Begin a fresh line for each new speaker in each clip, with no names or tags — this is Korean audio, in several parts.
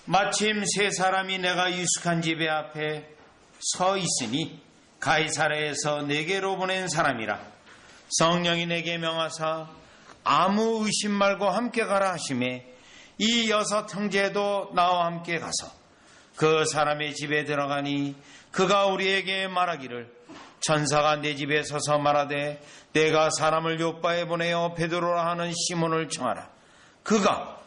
마침 세 사람이 내가 유숙한 집에 앞에 서 있으니 가이사랴에서 내게로 보낸 사람이라. 성령이 내게 명하사 아무 의심 말고 함께 가라 하시매 이 6 형제도 나와 함께 가서 그 사람의 집에 들어가니 그가 우리에게 말하기를 천사가 내 집에 서서 말하되 내가 사람을 요바에 보내어 베드로라 하는 시몬을 청하라. 그가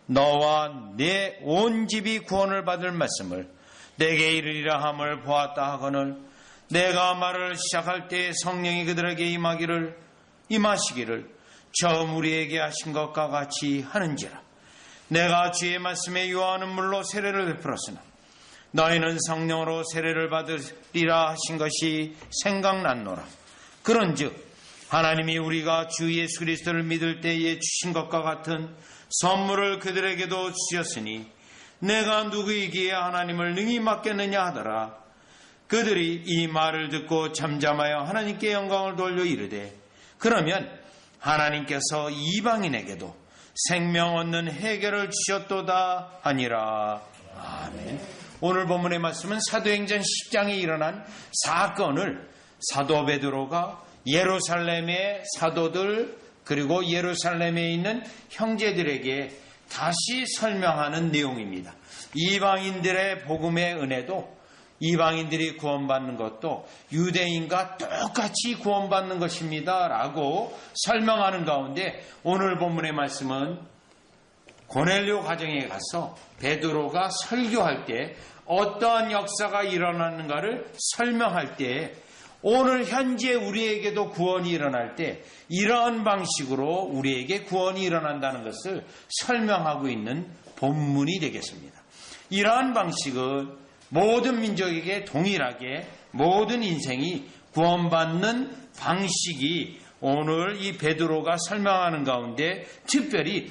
너와 내 온 집이 구원을 받을 말씀을 내게 이르리라 함을 보았다 하거늘 내가 말을 시작할 때 성령이 그들에게 임하시기를 처음 우리에게 하신 것과 같이 하는지라. 내가 주의 말씀에 요하는 물로 세례를 베풀었으나 너희는 성령으로 세례를 받으리라 하신 것이 생각났노라. 그런즉 하나님이 우리가 주 예수 그리스도를 믿을 때에 주신 것과 같은 선물을 그들에게도 주셨으니 내가 누구이기에 하나님을 능히 맡겠느냐 하더라. 그들이 이 말을 듣고 잠잠하여 하나님께 영광을 돌려 이르되 그러면 하나님께서 이방인에게도 생명 얻는 해결을 주셨도다 하니라. 아멘. 오늘 본문의 말씀은 사도행전 10장에 일어난 사건을 사도 베드로가 예루살렘의 사도들 그리고 예루살렘에 있는 형제들에게 다시 설명하는 내용입니다. 이방인들의 복음의 은혜도 이방인들이 구원받는 것도 유대인과 똑같이 구원받는 것입니다 라고 설명하는 가운데 오늘 본문의 말씀은 고넬료 가정에 가서 베드로가 설교할 때 어떠한 역사가 일어나는가를 설명할 때 오늘 현재 우리에게도 구원이 일어날 때 이러한 방식으로 우리에게 구원이 일어난다는 것을 설명하고 있는 본문이 되겠습니다. 이러한 방식은 모든 민족에게 동일하게 모든 인생이 구원받는 방식이 오늘 이 베드로가 설명하는 가운데 특별히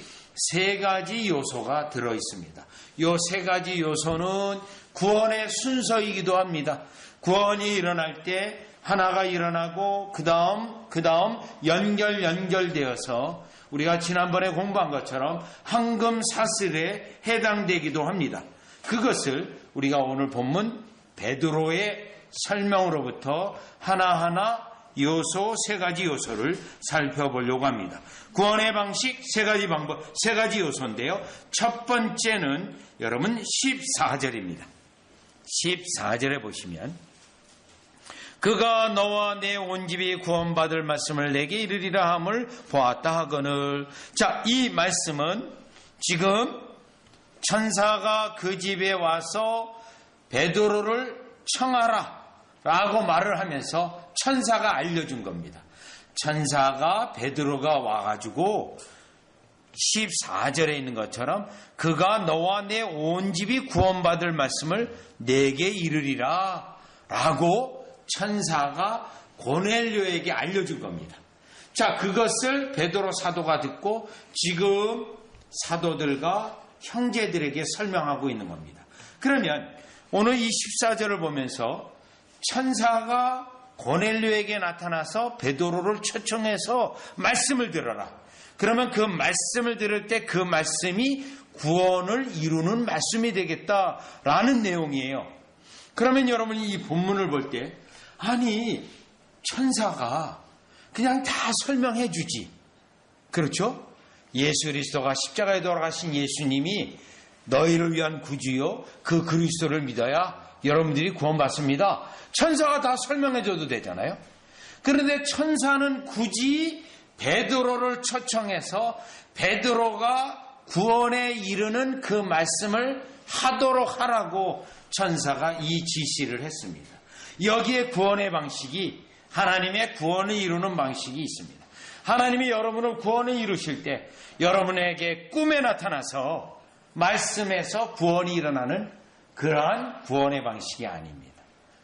3가지 요소가 들어 있습니다. 이 3가지 요소는 구원의 순서이기도 합니다. 구원이 일어날 때 하나가 일어나고 그 다음 연결되어서 우리가 지난번에 공부한 것처럼 황금 사슬에 해당되기도 합니다. 그것을 우리가 오늘 본문 베드로의 설명으로부터 하나하나 요소 3가지 요소를 살펴보려고 합니다. 구원의 방식 3가지 방법 3가지 요소인데요. 첫 번째는 여러분 14절입니다. 14절에 보시면 그가 너와 내 온 집이 구원받을 말씀을 내게 이르리라 함을 보았다 하거늘. 자, 이 말씀은 지금 천사가 그 집에 와서 베드로를 청하라 라고 말을 하면서 천사가 알려준 겁니다. 천사가 베드로가 와가지고 14절에 있는 것처럼 그가 너와 내 온 집이 구원받을 말씀을 내게 이르리라 라고 천사가 고넬료에게 알려준 겁니다. 자, 그것을 베드로 사도가 듣고 지금 사도들과 형제들에게 설명하고 있는 겁니다. 그러면 오늘 이 14절을 보면서 천사가 고넬료에게 나타나서 베드로를 초청해서 말씀을 들어라. 그러면 그 말씀을 들을 때 그 말씀이 구원을 이루는 말씀이 되겠다라는 내용이에요. 그러면 여러분이 이 본문을 볼 때 아니 천사가 그냥 다 설명해 주지. 그렇죠? 예수 그리스도가 십자가에 돌아가신 예수님이 너희를 위한 구주요 그 그리스도를 믿어야 여러분들이 구원받습니다. 천사가 다 설명해 줘도 되잖아요. 그런데 천사는 굳이 베드로를 초청해서 베드로가 구원에 이르는 그 말씀을 하도록 하라고 천사가 이 지시를 했습니다. 여기에 구원의 방식이 하나님의 구원을 이루는 방식이 있습니다. 하나님이 여러분을 구원을 이루실 때 여러분에게 꿈에 나타나서 말씀에서 구원이 일어나는 그러한 구원의 방식이 아닙니다.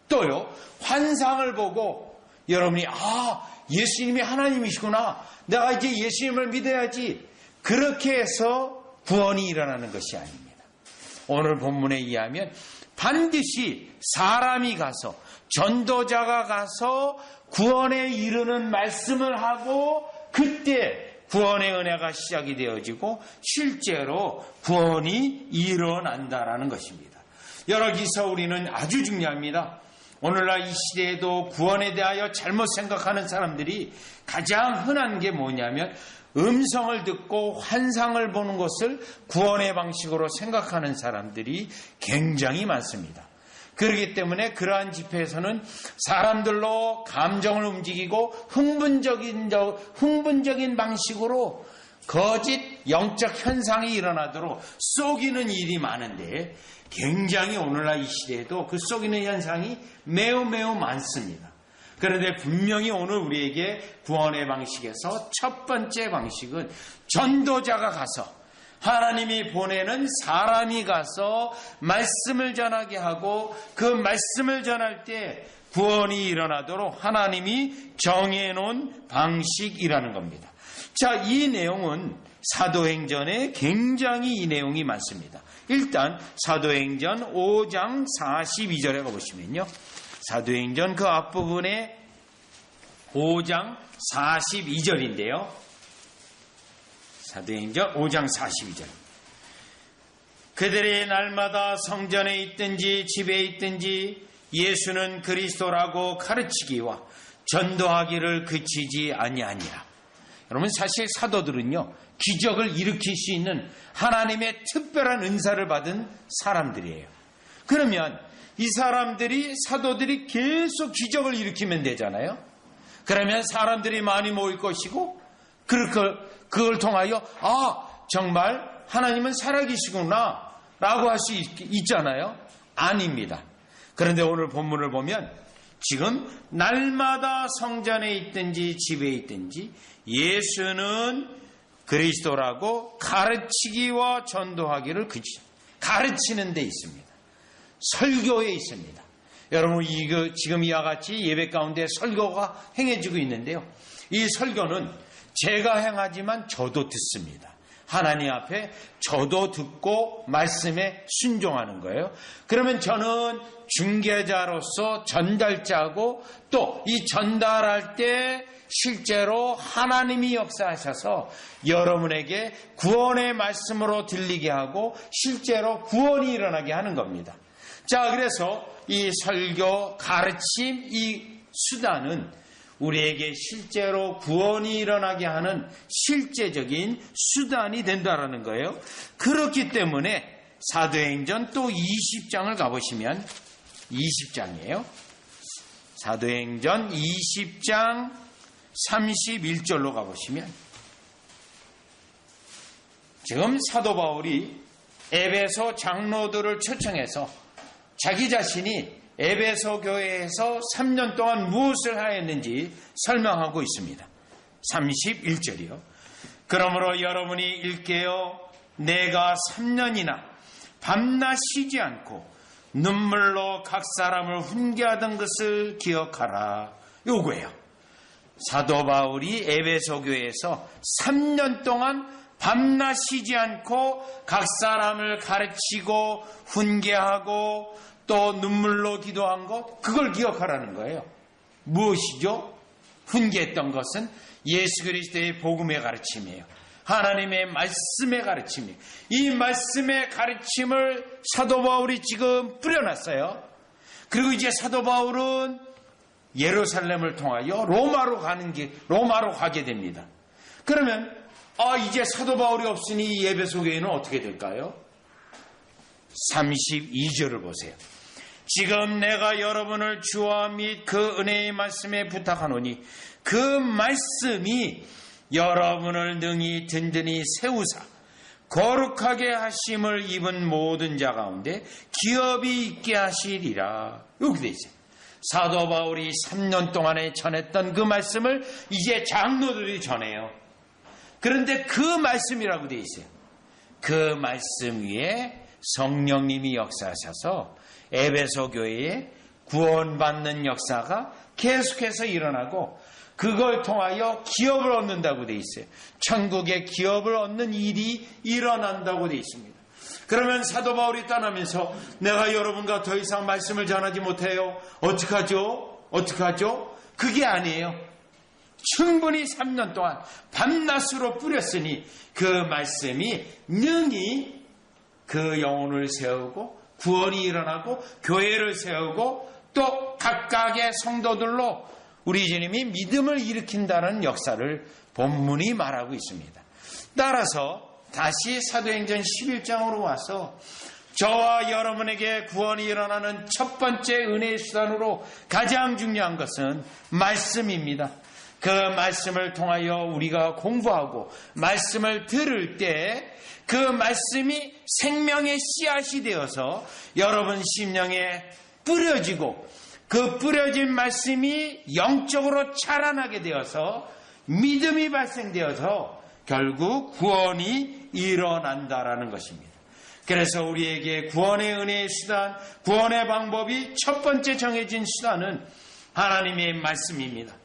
또요, 환상을 보고 여러분이 예수님이 하나님이시구나, 내가 이제 예수님을 믿어야지, 그렇게 해서 구원이 일어나는 것이 아닙니다. 오늘 본문에 의하면 반드시 사람이 가서 전도자가 가서 구원에 이르는 말씀을 하고 그때 구원의 은혜가 시작이 되어지고 실제로 구원이 일어난다라는 것입니다. 여기서 우리는 아주 중요합니다. 오늘날 이 시대에도 구원에 대하여 잘못 생각하는 사람들이 가장 흔한 게 뭐냐면 음성을 듣고 환상을 보는 것을 구원의 방식으로 생각하는 사람들이 굉장히 많습니다. 그렇기 때문에 그러한 집회에서는 사람들로 감정을 움직이고 흥분적인 방식으로 거짓 영적 현상이 일어나도록 속이는 일이 많은데 굉장히 오늘날 이 시대에도 그 속이는 현상이 매우 많습니다. 그런데 분명히 오늘 우리에게 구원의 방식에서 첫 번째 방식은 전도자가 가서 하나님이 보내는 사람이 가서 말씀을 전하게 하고 그 말씀을 전할 때 구원이 일어나도록 하나님이 정해놓은 방식이라는 겁니다. 자, 이 내용은 사도행전에 굉장히 이 내용이 많습니다. 일단 사도행전 5장 42절에 가보시면요. 사도행전 그 앞부분에 5장 42절인데요. 사도행전 5장 42절. 그들이 날마다 성전에 있든지 집에 있든지 예수는 그리스도라고 가르치기와 전도하기를 그치지 아니하니라. 여러분, 사실 사도들은요, 기적을 일으킬 수 있는 하나님의 특별한 은사를 받은 사람들이에요. 그러면 이 사도들이 계속 기적을 일으키면 되잖아요. 그러면 사람들이 많이 모일 것이고 그걸 통하여 정말 하나님은 살아계시구나 라고 할 수 있잖아요. 아닙니다. 그런데 오늘 본문을 보면 지금 날마다 성전에 있든지 집에 있든지 예수는 그리스도라고 가르치기와 전도하기를 가르치는 데 있습니다. 설교에 있습니다. 여러분, 지금 이와 같이 예배 가운데 설교가 행해지고 있는데요. 이 설교는 제가 행하지만 저도 듣습니다. 하나님 앞에 저도 듣고 말씀에 순종하는 거예요. 그러면 저는 중개자로서 전달자고 또 이 전달할 때 실제로 하나님이 역사하셔서 여러분에게 구원의 말씀으로 들리게 하고 실제로 구원이 일어나게 하는 겁니다. 자, 그래서 이 설교, 가르침, 이 수단은 우리에게 실제로 구원이 일어나게 하는 실제적인 수단이 된다라는 거예요. 그렇기 때문에 사도행전 또 20장을 가보시면 20장이에요. 사도행전 20장 31절로 가보시면 지금 사도 바울이 에베소 장로들을 초청해서 자기 자신이 에베소 교회에서 3년 동안 무엇을 하였는지 설명하고 있습니다. 31절이요. 그러므로 여러분이 일깨어 내가 3년이나 밤낮 쉬지 않고 눈물로 각 사람을 훈계하던 것을 기억하라. 요거예요. 사도 바울이 에베소 교회에서 3년 동안 밤낮 쉬지 않고 각 사람을 가르치고 훈계하고 또 눈물로 기도한 것, 그걸 기억하라는 거예요. 무엇이죠? 훈계했던 것은 예수 그리스도의 복음의 가르침이에요. 하나님의 말씀의 가르침이에요. 이 말씀의 가르침을 사도 바울이 지금 뿌려놨어요. 그리고 이제 사도 바울은 예루살렘을 통하여 로마로 가게 됩니다. 그러면 이제 사도 바울이 없으니 에베소 교회는 어떻게 될까요? 32절을 보세요. 지금 내가 여러분을 주와 및 그 은혜의 말씀에 부탁하노니 그 말씀이 여러분을 능히 든든히 세우사 거룩하게 하심을 입은 모든 자 가운데 기업이 있게 하시리라. 여기 돼 있어요. 사도 바울이 3년 동안에 전했던 그 말씀을 이제 장로들이 전해요. 그런데 그 말씀이라고 돼 있어요. 그 말씀 위에 성령님이 역사하셔서 에베소 교회에 구원받는 역사가 계속해서 일어나고 그걸 통하여 기업을 얻는다고 돼 있어요. 천국의 기업을 얻는 일이 일어난다고 돼 있습니다. 그러면 사도 바울이 떠나면서 내가 여러분과 더 이상 말씀을 전하지 못해요. 어떡하죠? 그게 아니에요. 충분히 3년 동안 밤낮으로 뿌렸으니 그 말씀이 능히 그 영혼을 세우고 구원이 일어나고 교회를 세우고 또 각각의 성도들로 우리 주님이 믿음을 일으킨다는 역사를 본문이 말하고 있습니다. 따라서 다시 사도행전 11장으로 와서 저와 여러분에게 구원이 일어나는 첫 번째 은혜의 수단으로 가장 중요한 것은 말씀입니다. 그 말씀을 통하여 우리가 공부하고 말씀을 들을 때 그 말씀이 생명의 씨앗이 되어서 여러분 심령에 뿌려지고 그 뿌려진 말씀이 영적으로 자라나게 되어서 믿음이 발생되어서 결국 구원이 일어난다라는 것입니다. 그래서 우리에게 구원의 은혜의 수단, 구원의 방법이 첫 번째 정해진 수단은 하나님의 말씀입니다.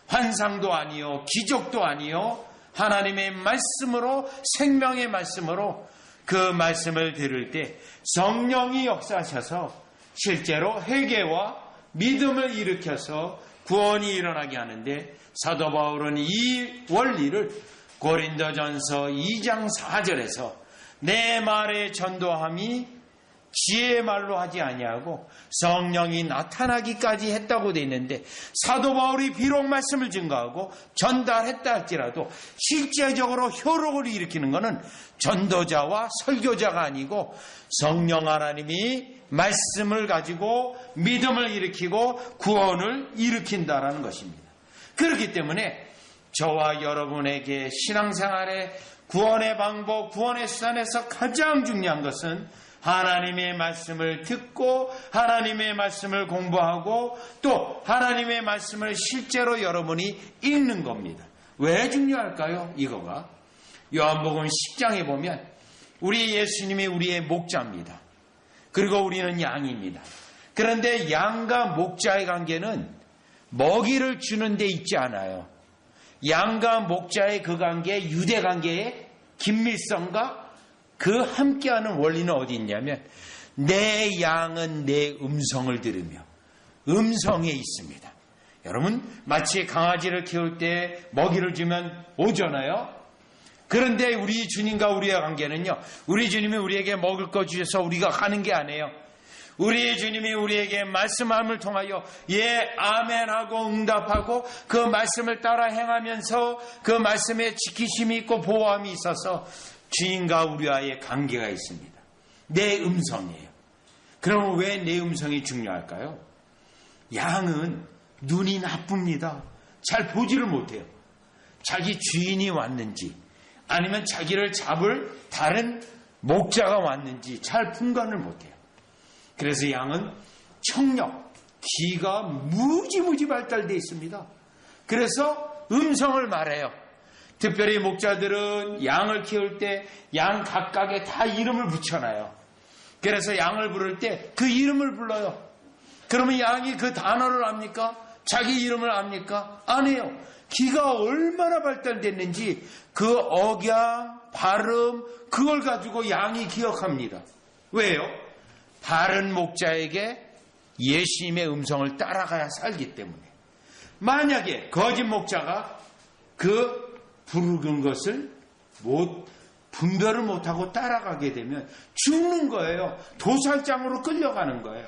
환상도 아니요, 기적도 아니요, 하나님의 말씀으로, 생명의 말씀으로 그 말씀을 들을 때 성령이 역사하셔서 실제로 회개와 믿음을 일으켜서 구원이 일어나게 하는데, 사도 바울은 이 원리를 고린도전서 2장 4절에서 내 말의 전도함이 지혜의 말로 하지 아니하고 성령이 나타나기까지 했다고 되어 있는데, 사도 바울이 비록 말씀을 증거하고 전달했다 할지라도 실제적으로 효력을 일으키는 것은 전도자와 설교자가 아니고 성령 하나님이 말씀을 가지고 믿음을 일으키고 구원을 일으킨다라는 것입니다. 그렇기 때문에 저와 여러분에게 신앙생활의 구원의 방법, 구원의 수단에서 가장 중요한 것은 하나님의 말씀을 듣고 하나님의 말씀을 공부하고 또 하나님의 말씀을 실제로 여러분이 읽는 겁니다. 왜 중요할까요? 이거가 요한복음 10장에 보면 우리 예수님이 우리의 목자입니다. 그리고 우리는 양입니다. 그런데 양과 목자의 관계는 먹이를 주는 데 있지 않아요. 양과 목자의 그 관계, 유대 관계의 긴밀성과 그 함께하는 원리는 어디 있냐면 내 양은 내 음성을 들으며 음성에 있습니다. 여러분 마치 강아지를 키울 때 먹이를 주면 오잖아요. 그런데 우리 주님과 우리의 관계는요, 우리 주님이 우리에게 먹을 거 주셔서 우리가 가는 게 아니에요. 우리 주님이 우리에게 말씀함을 통하여 예 아멘하고 응답하고 그 말씀을 따라 행하면서 그 말씀에 지키심이 있고 보호함이 있어서 주인과 우리와의 관계가 있습니다. 내 음성이에요. 그러면 왜 내 음성이 중요할까요? 양은 눈이 나쁩니다. 잘 보지를 못해요. 자기 주인이 왔는지 아니면 자기를 잡을 다른 목자가 왔는지 잘 분간을 못해요. 그래서 양은 청력, 귀가 무지무지 발달되어 있습니다. 그래서 음성을 말해요. 특별히 목자들은 양을 키울 때 양 각각에 다 이름을 붙여놔요. 그래서 양을 부를 때 그 이름을 불러요. 그러면 양이 그 단어를 압니까? 자기 이름을 압니까? 안 해요. 귀가 얼마나 발달됐는지 그 억양, 발음 그걸 가지고 양이 기억합니다. 왜요? 바른 목자에게 예수님의 음성을 따라가야 살기 때문에. 만약에 거짓 목자가 그 부르는 것을 분별을 못하고 따라가게 되면 죽는 거예요. 도살장으로 끌려가는 거예요.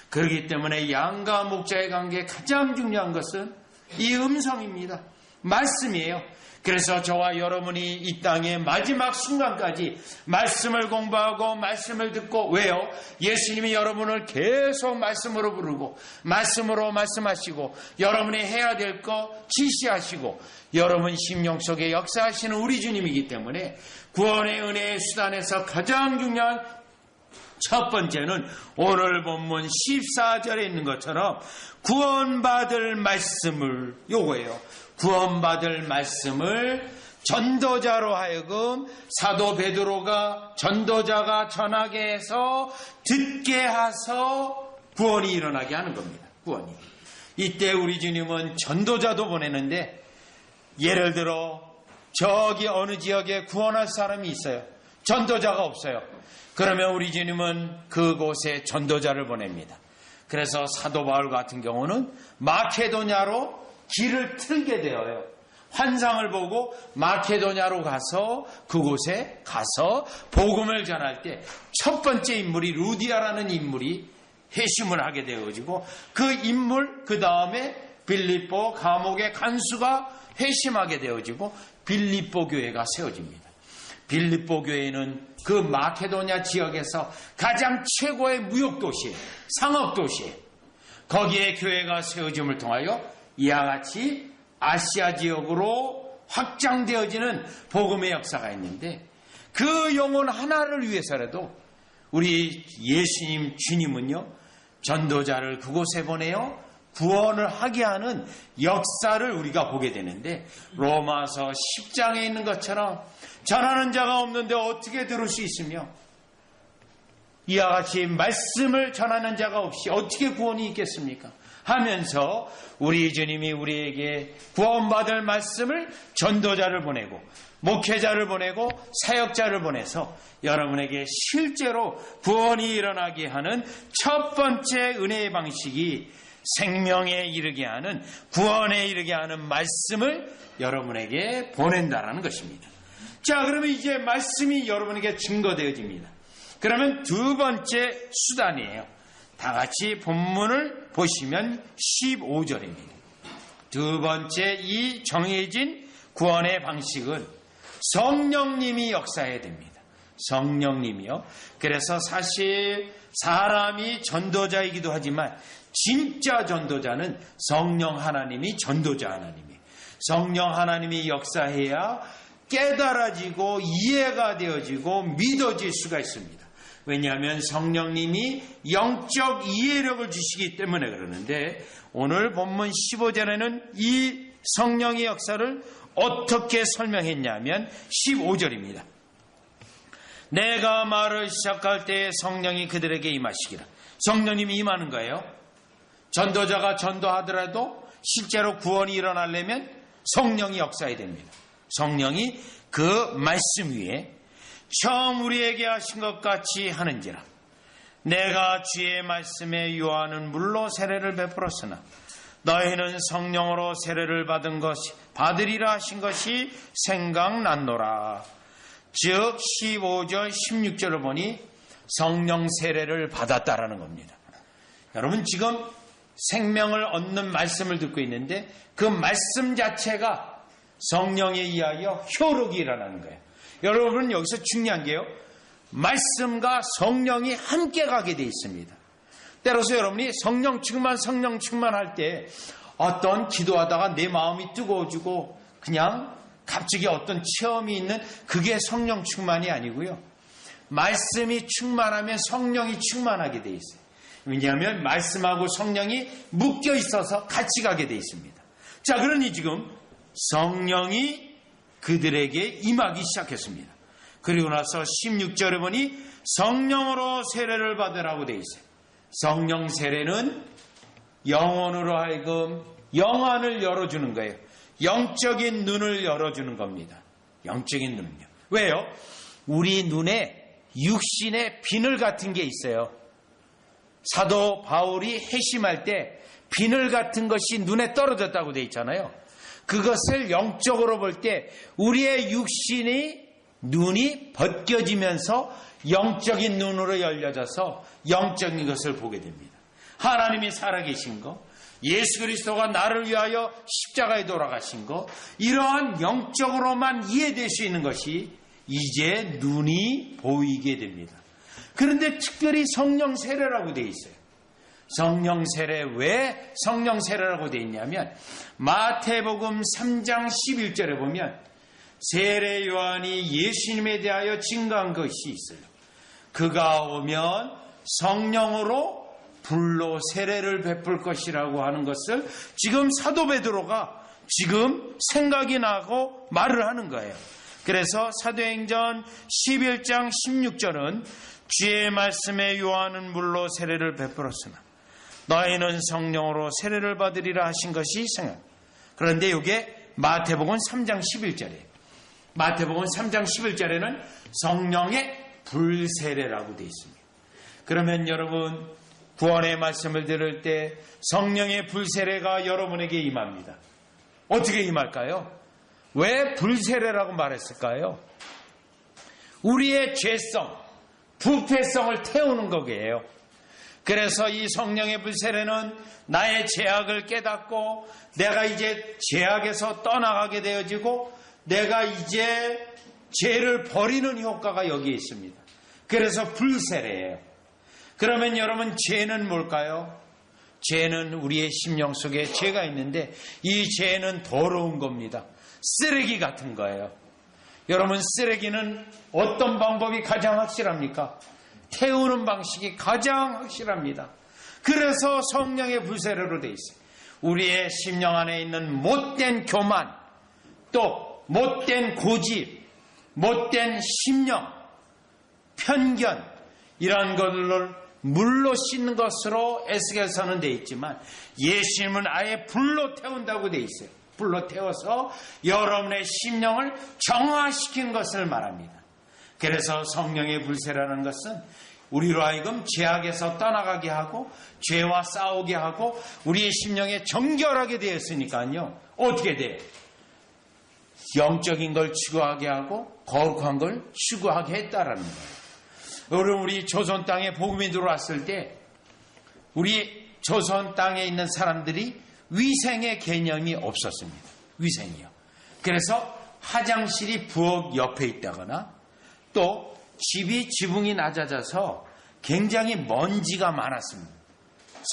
그렇기 때문에 양과 목자의 관계에 가장 중요한 것은 이 음성입니다. 말씀이에요. 그래서 저와 여러분이 이 땅의 마지막 순간까지 말씀을 공부하고 말씀을 듣고, 왜요? 예수님이 여러분을 계속 말씀으로 부르고 말씀으로 말씀하시고 여러분이 해야 될 거 지시하시고 여러분 심령 속에 역사하시는 우리 주님이기 때문에 구원의 은혜의 수단에서 가장 중요한 첫 번째는 오늘 본문 14절에 있는 것처럼 구원받을 말씀을, 요거예요. 구원받을 말씀을 전도자로 하여금 사도 베드로가 전도자가 전하게 해서 듣게 해서 구원이 일어나게 하는 겁니다. 구원이. 이때 우리 주님은 전도자도 보내는데, 예를 들어 저기 어느 지역에 구원할 사람이 있어요. 전도자가 없어요. 그러면 우리 주님은 그곳에 전도자를 보냅니다. 그래서 사도 바울 같은 경우는 마케도냐로 길을 틀게 되어요. 환상을 보고 마케도냐로 가서 그곳에 가서 복음을 전할 때 첫 번째 인물이 루디아라는 인물이 회심을 하게 되어지고 그 인물 그 다음에 빌립보 감옥의 간수가 회심하게 되어지고 빌립보 교회가 세워집니다. 빌립보 교회는 그 마케도냐 지역에서 가장 최고의 무역도시, 상업도시, 거기에 교회가 세워짐을 통하여 이와 같이 아시아 지역으로 확장되어지는 복음의 역사가 있는데 그 영혼 하나를 위해서라도 우리 예수님 주님은요 전도자를 그곳에 보내어 구원을 하게 하는 역사를 우리가 보게 되는데 로마서 10장에 있는 것처럼 전하는 자가 없는데 어떻게 들을 수 있으며 이와 같이 말씀을 전하는 자가 없이 어떻게 구원이 있겠습니까? 하면서 우리 주님이 우리에게 구원받을 말씀을 전도자를 보내고 목회자를 보내고 사역자를 보내서 여러분에게 실제로 구원이 일어나게 하는 첫 번째 은혜의 방식이 생명에 이르게 하는 구원에 이르게 하는 말씀을 여러분에게 보낸다라는 것입니다. 자, 그러면 이제 말씀이 여러분에게 증거되어집니다. 그러면 두 번째 수단이에요. 다 같이 본문을 보시면 15절입니다. 두 번째 이 정해진 구원의 방식은 성령님이 역사해야 됩니다. 성령님이요. 그래서 사실 사람이 전도자이기도 하지만 진짜 전도자는 성령 하나님이 전도자 하나님이에요. 성령 하나님이 역사해야 깨달아지고 이해가 되어지고 믿어질 수가 있습니다. 왜냐하면 성령님이 영적 이해력을 주시기 때문에 그러는데 오늘 본문 15절에는 이 성령의 역사를 어떻게 설명했냐면 15절입니다. 내가 말을 시작할 때 성령이 그들에게 임하시기라. 성령님이 임하는 거예요. 전도자가 전도하더라도 실제로 구원이 일어나려면 성령이 역사해야 됩니다. 성령이 그 말씀 위에 처음 우리에게 하신 것 같이 하는지라. 내가 주의 말씀에 유하는 물로 세례를 베풀었으나 너희는 성령으로 세례를 받으리라 하신 것이 생각났노라. 즉 15절 16절을 보니 성령 세례를 받았다라는 겁니다. 여러분 지금 생명을 얻는 말씀을 듣고 있는데 그 말씀 자체가 성령에 의하여 효력이 일어나는 거예요. 여러분 여기서 중요한 게요. 말씀과 성령이 함께 가게 돼 있습니다. 때로서 여러분이 성령 충만할 때 어떤 기도하다가 내 마음이 뜨거워지고 그냥 갑자기 어떤 체험이 있는 그게 성령 충만이 아니고요. 말씀이 충만하면 성령이 충만하게 돼 있어요. 왜냐하면 말씀하고 성령이 묶여 있어서 같이 가게 돼 있습니다. 자, 그러니 지금 성령이 그들에게 임하기 시작했습니다. 그리고 나서 16절에 보니 성령으로 세례를 받으라고 돼 있어요. 성령 세례는 영혼으로 하여금 영안을 열어주는 거예요. 영적인 눈을 열어주는 겁니다. 영적인 눈은요. 왜요? 우리 눈에 육신의 비늘 같은 게 있어요. 사도 바울이 회심할 때 비늘 같은 것이 눈에 떨어졌다고 돼 있잖아요. 그것을 영적으로 볼 때 우리의 육신이 눈이 벗겨지면서 영적인 눈으로 열려져서 영적인 것을 보게 됩니다. 하나님이 살아계신 것, 예수 그리스도가 나를 위하여 십자가에 돌아가신 것, 이러한 영적으로만 이해될 수 있는 것이 이제 눈이 보이게 됩니다. 그런데 특별히 성령 세례라고 되어 있어요. 성령 세례, 왜 성령 세례라고 되어 있냐면 마태복음 3장 11절에 보면 세례 요한이 예수님에 대하여 증거한 것이 있어요. 그가 오면 성령으로 불로 세례를 베풀 것이라고 하는 것을 지금 사도 베드로가 지금 생각이 나고 말을 하는 거예요. 그래서 사도행전 11장 16절은 주의 말씀에 요한은 물로 세례를 베풀었으나 너희는 성령으로 세례를 받으리라 하신 것이 생각. 그런데 이게 마태복음 3장 11절이에요. 마태복음 3장 11절에는 성령의 불세례라고 되어 있습니다. 그러면 여러분 구원의 말씀을 들을 때 성령의 불세례가 여러분에게 임합니다. 어떻게 임할까요? 왜 불세례라고 말했을까요? 우리의 죄성, 부패성을 태우는 거예요. 그래서 이 성령의 불세례는 나의 죄악을 깨닫고 내가 이제 죄악에서 떠나가게 되어지고 내가 이제 죄를 버리는 효과가 여기에 있습니다. 그래서 불세례예요. 그러면 여러분, 죄는 뭘까요? 죄는 우리의 심령 속에 죄가 있는데 이 죄는 더러운 겁니다. 쓰레기 같은 거예요. 여러분, 쓰레기는 어떤 방법이 가장 확실합니까? 태우는 방식이 가장 확실합니다. 그래서 성령의 불세례로 되어 있어요. 우리의 심령 안에 있는 못된 교만, 또 못된 고집, 못된 심령, 편견, 이런 것을 물로 씻는 것으로 에스겔서는 되어 있지만 예수님은 아예 불로 태운다고 되어 있어요. 불로 태워서 여러분의 심령을 정화시키는 것을 말합니다. 그래서 성령의 불세라는 것은 우리로 하여금 죄악에서 떠나가게 하고 죄와 싸우게 하고 우리의 심령에 정결하게 되었으니까요. 어떻게 돼요? 영적인 걸 추구하게 하고 거룩한 걸 추구하게 했다라는 거예요. 우리 조선 땅에 복음이 들어왔을 때 우리 조선 땅에 있는 사람들이 위생의 개념이 없었습니다. 위생이요. 그래서 화장실이 부엌 옆에 있다거나 또 집이 지붕이 낮아져서 굉장히 먼지가 많았습니다.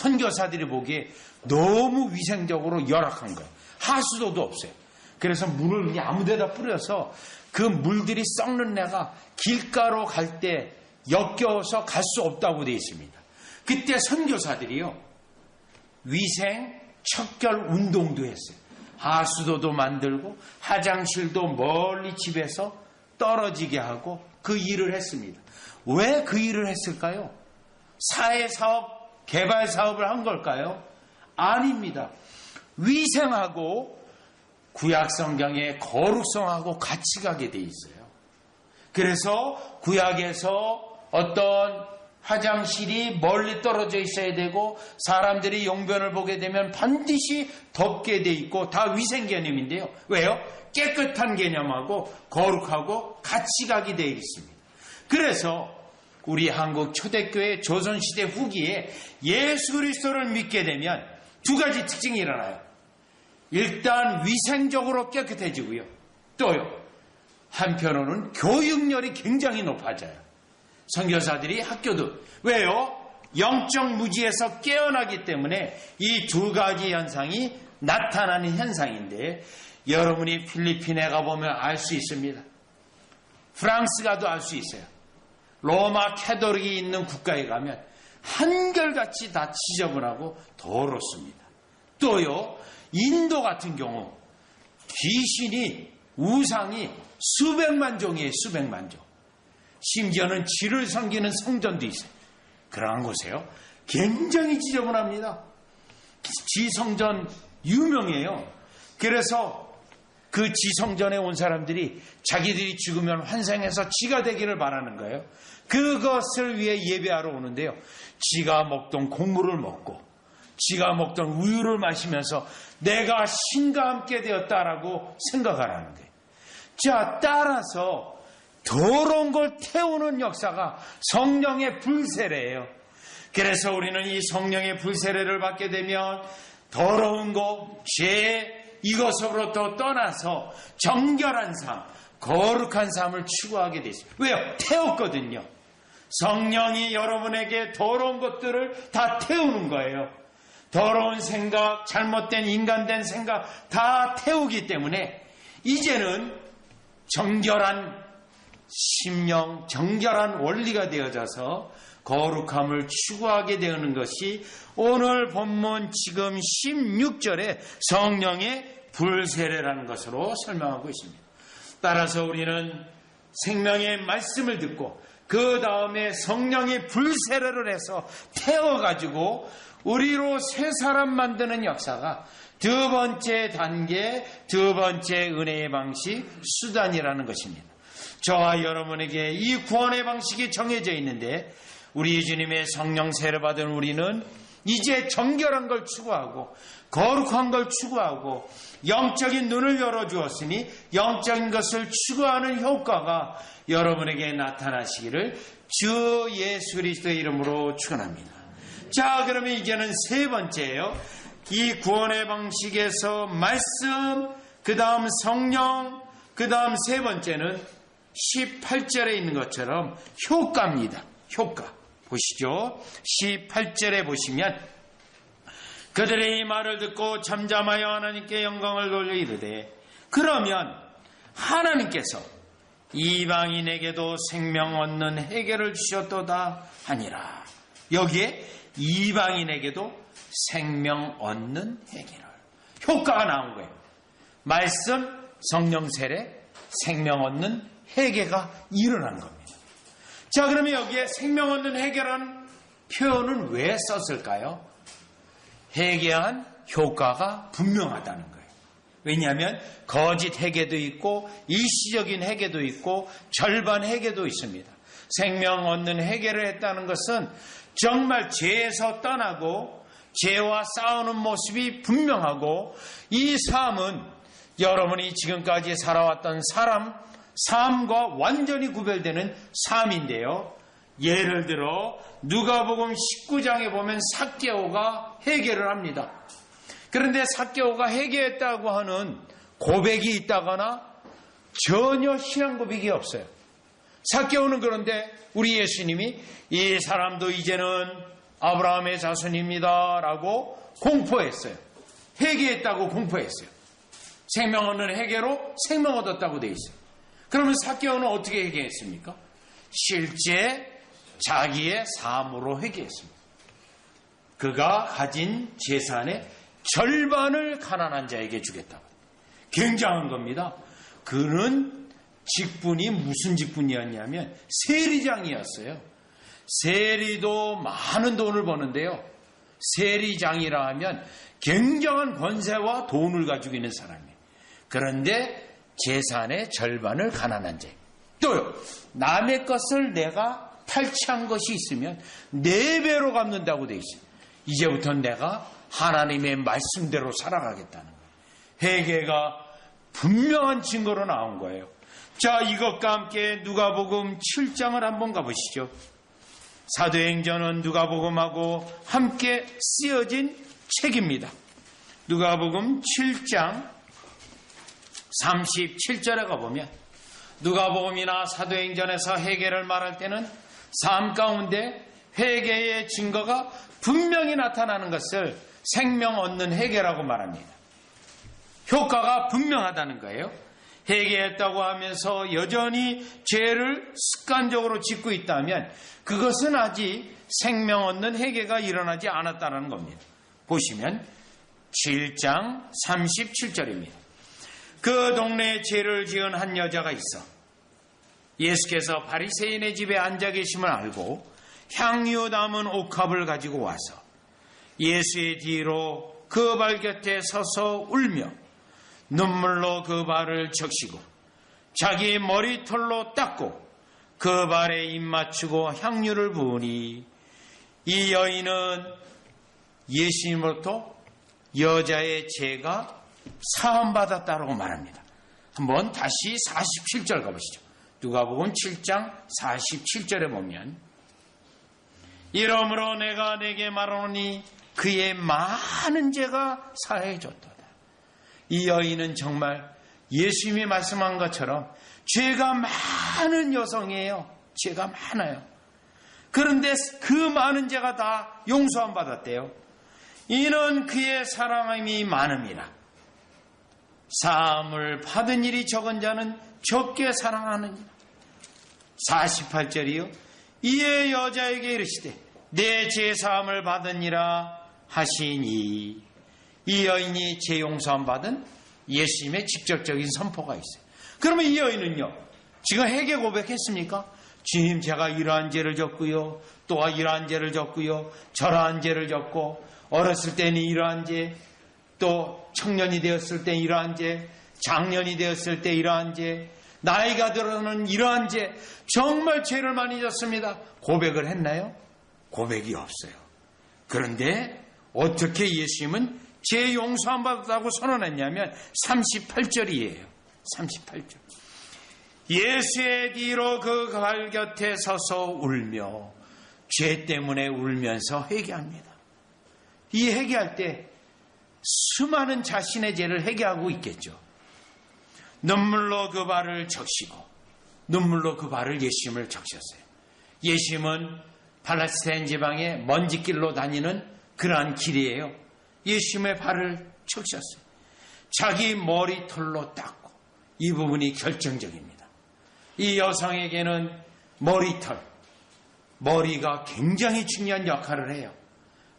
선교사들이 보기에 너무 위생적으로 열악한 거예요. 하수도도 없어요. 그래서 물을 그냥 아무 데다 뿌려서 그 물들이 썩는 내가 길가로 갈 때 역겨워서 갈 수 없다고 되어 있습니다. 그때 선교사들이요, 위생 척결 운동도 했어요. 하수도도 만들고 화장실도 멀리 집에서 떨어지게 하고 그 일을 했습니다. 왜 그 일을 했을까요? 사회사업, 개발사업을 한 걸까요? 아닙니다. 위생하고 구약성경의 거룩성하고 같이 가게 돼 있어요. 그래서 구약에서 어떤 화장실이 멀리 떨어져 있어야 되고 사람들이 용변을 보게 되면 반드시 덮게 돼 있고 다 위생 개념인데요. 왜요? 깨끗한 개념하고 거룩하고 같이 가게 되어 있습니다. 그래서 우리 한국 초대교회 조선시대 후기에 예수 그리스도를 믿게 되면 두 가지 특징이 일어나요. 일단 위생적으로 깨끗해지고요. 또요, 한편으로는 교육열이 굉장히 높아져요. 선교사들이 학교도 왜요? 영적 무지에서 깨어나기 때문에 이 두 가지 현상이 나타나는 현상인데 여러분이 필리핀에 가보면 알 수 있습니다. 프랑스 가도 알 수 있어요. 로마 캐톨릭이 있는 국가에 가면 한결같이 다 지저분하고 더럽습니다. 또요, 인도 같은 경우 귀신이, 우상이 수백만 종이에요. 수백만 종. 심지어는 쥐를 섬기는 성전도 있어요. 그러한 곳에요, 굉장히 지저분합니다. 지성전 유명해요. 그래서 그 지성전에 온 사람들이 자기들이 죽으면 환생해서 쥐가 되기를 바라는 거예요. 그것을 위해 예배하러 오는데요, 쥐가 먹던 곡물을 먹고 쥐가 먹던 우유를 마시면서 내가 신과 함께 되었다라고 생각하라는 거예요. 자, 따라서 더러운 걸 태우는 역사가 성령의 불세례예요. 그래서 우리는 이 성령의 불세례를 받게 되면 더러운 것, 죄, 이것으로부터 떠나서 정결한 삶, 거룩한 삶을 추구하게 되죠. 왜요? 태웠거든요. 성령이 여러분에게 더러운 것들을 다 태우는 거예요. 더러운 생각, 잘못된 인간된 생각 다 태우기 때문에 이제는 정결한 심령, 정결한 원리가 되어져서 거룩함을 추구하게 되는 것이 오늘 본문 지금 16절에 성령의 불세례라는 것으로 설명하고 있습니다. 따라서 우리는 생명의 말씀을 듣고 그 다음에 성령의 불세례를 해서 태워가지고 우리로 새 사람 만드는 역사가 두 번째 단계, 두 번째 은혜의 방식, 수단이라는 것입니다. 저와 여러분에게 이 구원의 방식이 정해져 있는데 우리 주님의 성령 세례 받은 우리는 이제 정결한 걸 추구하고 거룩한 걸 추구하고 영적인 눈을 열어주었으니 영적인 것을 추구하는 효과가 여러분에게 나타나시기를 주 예수 그리스도의 이름으로 축원합니다. 자, 그러면 이제는 세 번째예요. 이 구원의 방식에서 말씀, 그 다음 성령, 그 다음 세 번째는 18절에 있는 것처럼 효과입니다. 효과. 보시죠. 18절에 보시면 그들의 이 말을 듣고 잠잠하여 하나님께 영광을 돌려 이르되 그러면 하나님께서 이방인에게도 생명 얻는 해결을 주셨도다 하니라. 여기에 이방인에게도 생명 얻는 해결을 효과가 나온 거예요. 말씀, 성령 세례, 생명 얻는 해계가 일어난 겁니다. 자, 그러면 여기에 생명 얻는 해결한 표현은 왜 썼을까요? 해계한 효과가 분명하다는 거예요. 왜냐하면 거짓 해계도 있고 일시적인 해계도 있고 절반 해계도 있습니다. 생명 얻는 해계를 했다는 것은 정말 죄에서 떠나고 죄와 싸우는 모습이 분명하고 이 삶은 여러분이 지금까지 살아왔던 삶과 완전히 구별되는 삶인데요. 예를 들어 누가복음 19장에 보면 삭개오가 회개를 합니다. 그런데 삭개오가 회개했다고 하는 고백이 있다거나 전혀 신앙 고백이 없어요. 삭개오는 그런데 우리 예수님이 이 사람도 이제는 아브라함의 자손입니다 라고 공포했어요. 회개했다고 공포했어요. 생명 얻는 회개로 생명 얻었다고 되어 있어요. 그러면 삭개오는 어떻게 회개했습니까? 실제 자기의 삶으로 회개했습니다. 그가 가진 재산의 절반을 가난한 자에게 주겠다고. 굉장한 겁니다. 그는 직분이 무슨 직분이었냐면 세리장이었어요. 세리도 많은 돈을 버는데요. 세리장이라 하면 굉장한 권세와 돈을 가지고 있는 사람이에요. 그런데 재산의 절반을 가난한 자. 또요, 남의 것을 내가 탈취한 것이 있으면 4배로 갚는다고 돼 있어요. 이제부터는 내가 하나님의 말씀대로 살아가겠다는 거예요. 회개가 분명한 증거로 나온 거예요. 자, 이것과 함께 누가복음 7장을 한번 가보시죠. 사도행전은 누가복음하고 함께 쓰여진 책입니다. 누가복음 7장 37절에 가보면 누가복음이나 사도행전에서 회개를 말할 때는 삶 가운데 회개의 증거가 분명히 나타나는 것을 생명 얻는 회개라고 말합니다. 효과가 분명하다는 거예요. 회개했다고 하면서 여전히 죄를 습관적으로 짓고 있다면 그것은 아직 생명 얻는 회개가 일어나지 않았다는 겁니다. 보시면 7장 37절입니다. 그 동네에 죄를 지은 한 여자가 있어 예수께서 바리새인의 집에 앉아 계심을 알고 향유 담은 옥합을 가지고 와서 예수의 뒤로 그 발 곁에 서서 울며 눈물로 그 발을 적시고 자기 머리털로 닦고 그 발에 입 맞추고 향유를 부으니 이 여인은 예수님으로부터 여자의 죄가 사함받았다라고 말합니다. 한번 다시 47절 가보시죠. 누가복음 7장 47절에 보면 이러므로 내가 내게 말하노니 그의 많은 죄가 사해졌도다. 이 여인은 정말 예수님이 말씀한 것처럼 죄가 많은 여성이에요. 죄가 많아요. 그런데 그 많은 죄가 다 용서함 받았대요. 이는 그의 사랑함이 많음이라. 사함을 받은 일이 적은 자는 적게 사랑하느니라. 48절이요. 이에 여자에게 이르시되 내 죄사함을 받으니라 하시니. 이 여인이 죄 용서함 받은 예수님의 직접적인 선포가 있어요. 그러면 이 여인은요, 지금 회개 고백했습니까? 주님, 제가 이러한 죄를 졌고요, 또 이러한 죄를 졌고요, 저러한 죄를 졌고, 어렸을 때는 이러한 죄, 또 청년이 되었을 때 이러한 죄, 장년이 되었을 때 이러한 죄, 나이가 들어서는 이러한 죄, 정말 죄를 많이 졌습니다. 고백을 했나요? 고백이 없어요. 그런데 어떻게 예수님은 죄 용서함 받았다고 선언했냐면 38절이에요. 38절. 예수의 뒤로 그 발 곁에 서서 울며 죄 때문에 울면서 회개합니다. 이 회개할 때 수많은 자신의 죄를 회개하고 있겠죠. 눈물로 그 발을 적시고 눈물로 그 발을 예수님을 적셨어요. 예수님은 팔레스타인 지방의 먼지길로 다니는 그러한 길이에요. 예수님의 발을 적셨어요. 자기 머리털로 닦고, 이 부분이 결정적입니다. 이 여성에게는 머리털, 머리가 굉장히 중요한 역할을 해요.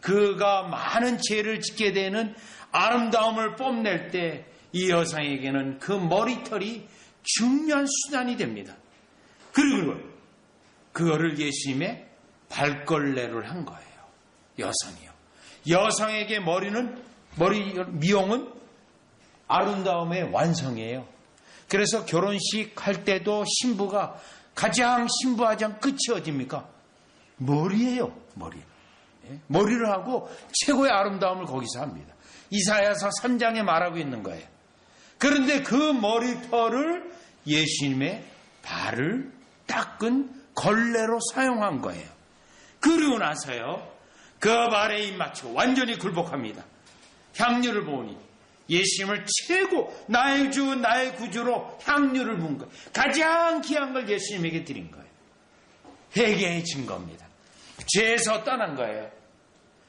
그가 많은 죄를 짓게 되는 아름다움을 뽐낼 때 이 여성에게는 그 머리털이 중요한 수단이 됩니다. 그리고 그거를 예수님의 발걸레를 한 거예요. 여성이요. 여성에게 미용은 아름다움의 완성이에요. 그래서 결혼식 할 때도 신부가 신부화장 끝이 어딥니까? 머리예요. 머리. 머리를 하고 최고의 아름다움을 거기서 합니다. 이사야서 3장에 말하고 있는 거예요. 그런데 그 머리털을 예수님의 발을 닦은 걸레로 사용한 거예요. 그리고 나서요, 그 발에 입맞추고 완전히 굴복합니다. 향유를 부으니 예수님을 최고, 나의 주, 나의 구주로 향유를 부은 거예요. 가장 귀한 걸 예수님에게 드린 거예요. 회개의 증거입니다. 죄에서 떠난 거예요.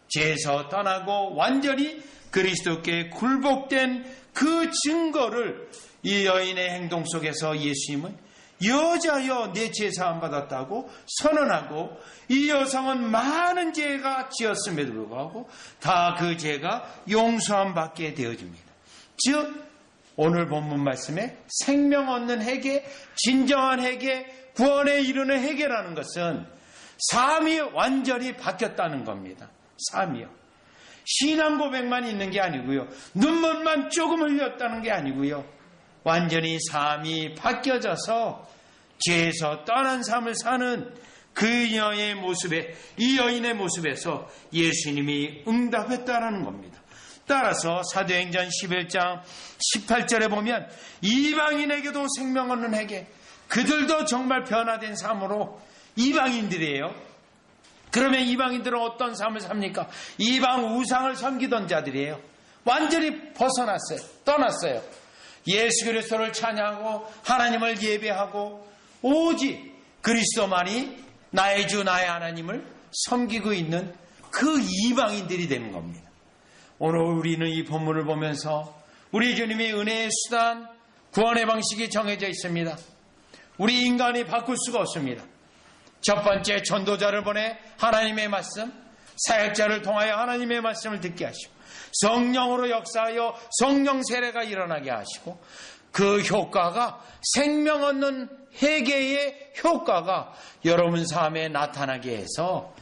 죄에서 떠나고 완전히 그리스도께 굴복된 그 증거를 이 여인의 행동 속에서 예수님은 여자여 내 죄 사함 받았다고 선언하고, 이 여성은 많은 죄가 지었음에도 불구하고 다 그 죄가 용서함 받게 되어집니다. 즉 오늘 본문 말씀에 생명 얻는 회개, 진정한 회개, 구원에 이르는 회개라는 것은 삶이 완전히 바뀌었다는 겁니다. 삶이요. 신앙 고백만 있는 게 아니고요. 눈물만 조금 흘렸다는 게 아니고요. 완전히 삶이 바뀌어져서 죄에서 떠난 삶을 사는 그 여인의 모습에, 이 여인의 모습에서 예수님이 응답했다라는 겁니다. 따라서 사도행전 11장 18절에 보면 이방인에게도 생명 얻는 회개, 그들도 정말 변화된 삶으로 이방인들이에요. 그러면 이방인들은 어떤 삶을 삽니까? 이방 우상을 섬기던 자들이에요. 완전히 벗어났어요. 떠났어요. 예수 그리스도를 찬양하고 하나님을 예배하고 오직 그리스도만이 나의 주 나의 하나님을 섬기고 있는 그 이방인들이 되는 겁니다. 오늘 우리는 이 본문을 보면서 우리 주님의 은혜의 수단, 구원의 방식이 정해져 있습니다. 우리 인간이 바꿀 수가 없습니다. 첫 번째, 전도자를 보내 하나님의 말씀, 사역자를 통하여 하나님의 말씀을 듣게 하시고 성령으로 역사하여 성령 세례가 일어나게 하시고, 그 효과가 생명 얻는 회개의 효과가 여러분 삶에 나타나게 해서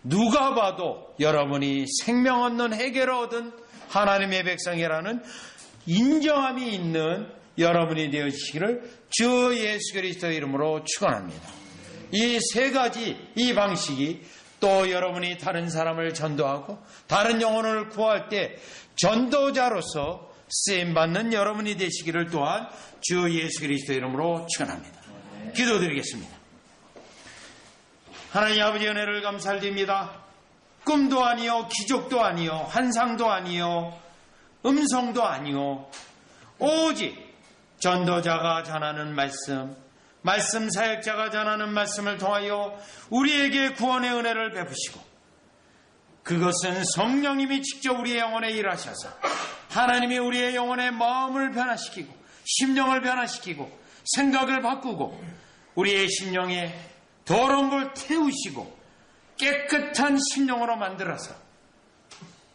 누가 봐도 여러분이 생명 얻는 회개를 얻은 하나님의 백성이라는 인정함이 있는 여러분이 되어지시기를 주 예수 그리스도의 이름으로 축원합니다. 이 세 가지, 이 방식이 또 여러분이 다른 사람을 전도하고 다른 영혼을 구할 때 전도자로서 쓰임받는 여러분이 되시기를 또한 주 예수 그리스도의 이름으로 축원합니다. 기도드리겠습니다. 하나님 아버지 은혜를 감사드립니다. 꿈도 아니요, 기적도 아니요, 환상도 아니요, 음성도 아니요, 오직 전도자가 전하는 말씀 사역자가 전하는 말씀을 통하여 우리에게 구원의 은혜를 베푸시고, 그것은 성령님이 직접 우리의 영혼에 일하셔서 하나님이 우리의 영혼의 마음을 변화시키고 심령을 변화시키고 생각을 바꾸고 우리의 심령에 더러운 걸 태우시고 깨끗한 심령으로 만들어서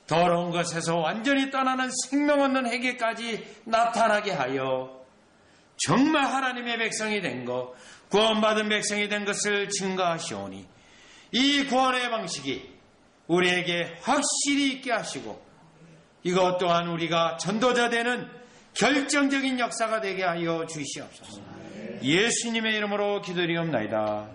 더러운 것에서 완전히 떠나는 생명 얻는 회개까지 나타나게 하여 정말 하나님의 백성이 된 것, 구원받은 백성이 된 것을 증거하시오니 이 구원의 방식이 우리에게 확실히 있게 하시고 이것 또한 우리가 전도자 되는 결정적인 역사가 되게 하여 주시옵소서. 예수님의 이름으로 기도드리옵나이다.